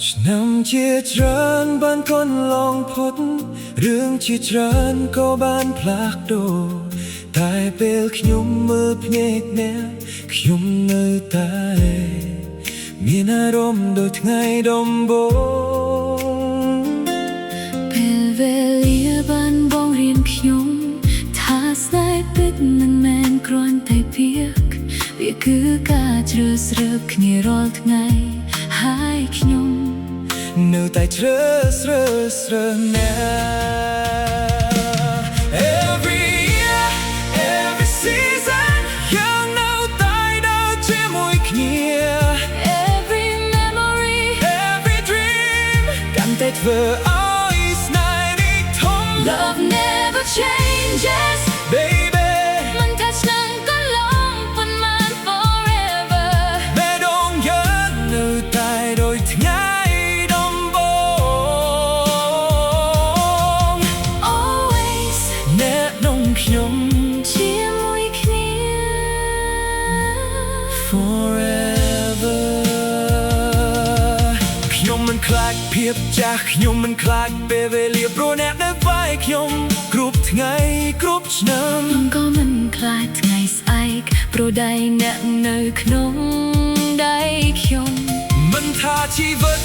ឆ្នាំជាច្រើនបានคนឡងផុតរឿងជាច្រើនក៏បានផ្លាស់ប្ដូរតែពេលខ្ញុំមើលភ្នែកអ្នកខ្ញុំនៅតែមានអារម្មណ៍ដូចថ្ងៃដំបូងពេលវេលាបានបងរៀនខ្ញុំថាស្នេហ៍ពិតមិនមែនគ្រាន់តែពាក្យវាគឺការជ្រើសរើសគ្នារាល់ថ្ងៃហើយខ្ញុំនៅតែជ្រើសរើសអ្នក Every year every season យើងនៅតែដើរជាមួយគ្នា Every memory every dream កាន់តែធ្វើឲ្យស្នេហ៍នេះធំ Love never changes baby មិនថាឆ្នាំកន្លងប៉ុន្មាន forever បេះដូងយើងនៅតែដូចថ្ងៃដំបូង Always អ្នកនងខ្ញុំជាមួយគ្នា Forever ខ្ញុំមិនខ្លាចភាពចាស់ខ្ញុំមិនខ្លាចពេលវេលាព្រោះអ្នកនៅក្បែរខ្ញុំគ្រប់ថ្ងៃគ្រប់ឆ្នាំ ក៏មិនខ្លាចថ្ងៃស្អែកព្រោះដៃអ្នកនៅក្នុងដៃខ្ញុំមិនថាជីវិត